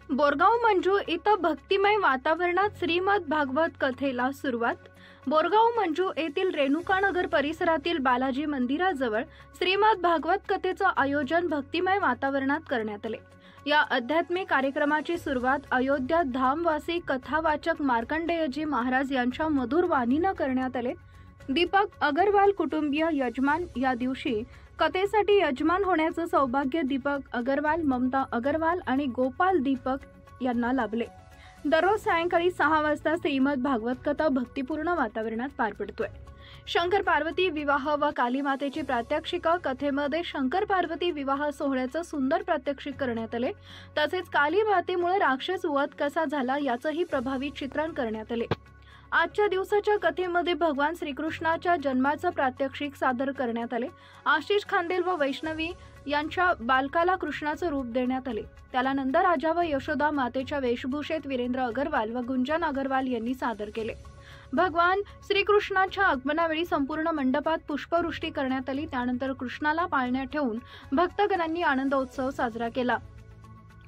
बोरगाव मंजू इथं भक्तिमय वातावरणात श्रीमद भागवत कथेला सुरुवात। बोरगाव मंजू येथील रेणुकानगर परिसरातील बालाजी मंदिराजवळ श्रीमद भागवत कथेचं आयोजन भक्तिमय वातावरणात करण्यात आले। या आध्यात्मिक कार्यक्रमाची सुरुवात अयोध्या धामवासी कथावाचक मार्कंडेयजी महाराज यांच्या मधुर वाणीनं करण्यात आले। दीपक अगरवाल कुटुंबीय यजमान या दिवशी कथेसाठी यजमान होण्याचं सौभाग्य दीपक अगरवाल, ममता अगरवाल आणि गोपाल दीपक यांना लाभले। दररोज सायंकाळी 6 वाजता श्रीमद भागवत कथा भक्तिपूर्ण वातावरणात पार पडतोय। शंकर पार्वती विवाह व काली मातेची प्रात्यक्षिक कथेमध्ये शंकर पार्वती विवाह सोहळ्याचं सुंदर प्रात्यक्षिक करण्यात आले। तसेच काली मातेमुळे राक्षस वध कसा झाला याचंही प्रभावी चित्रण करण्यात आले। आजच्या दिवसाच्या कथेमध्ये भगवान श्रीकृष्णाच्या जन्माचं प्रात्यक्षिक सादर करण्यात आले। आशिष खांदेल व वैष्णवी यांच्या बालकाला कृष्णाचं रूप देण्यात आले। त्याला नंदराजा व यशोदा मातेच्या वेशभूषेत वीरेंद्र अगरवाल व गुंजन अगरवाल यांनी सादर केले। भगवान श्रीकृष्णाच्या आगमनावेळी संपूर्ण मंडपात पुष्पवृष्टी करण्यात आली। त्यानंतर कृष्णाला पाळण्यात ठेवून भक्तगणांनी आनंदोत्सव साजरा केला।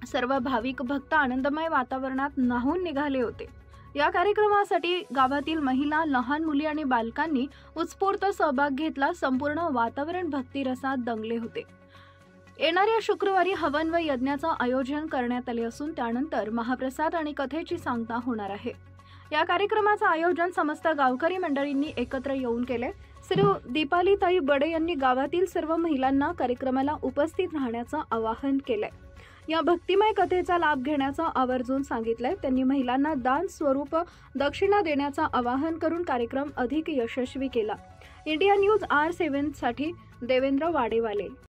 सर्व भाविक भक्त आनंदमय वातावरणात न्हाऊन निघाले होते। या कार्यक्रमासाठी गावातील महिला, लहान मुली आणि बालकांनी उत्स्फूर्त सहभाग घेतला। संपूर्ण वातावरण भक्तिरसात दंगले होते। येणाऱ्या शुक्रवारी हवन व यज्ञाचं आयोजन करण्यात आले असून त्यानंतर महाप्रसाद आणि कथेची सांगता होणार आहे। या कार्यक्रमाचं आयोजन समस्त गावकरी मंडळींनी एकत्र येऊन केले। श्री दीपालीताई बडे यांनी गावातील सर्व महिलांना कार्यक्रमाला उपस्थित राहण्याचं आवाहन केलंय। या भक्तिमय कथेचा लाभ घेण्याचं आवर्जून सांगितलंय। त्यांनी महिलांना दान स्वरूप दक्षिणा देण्याचं आवाहन करून कार्यक्रम अधिक यशस्वी केला। इंडिया न्यूज R7 साठी देवेंद्र वाडेवाले।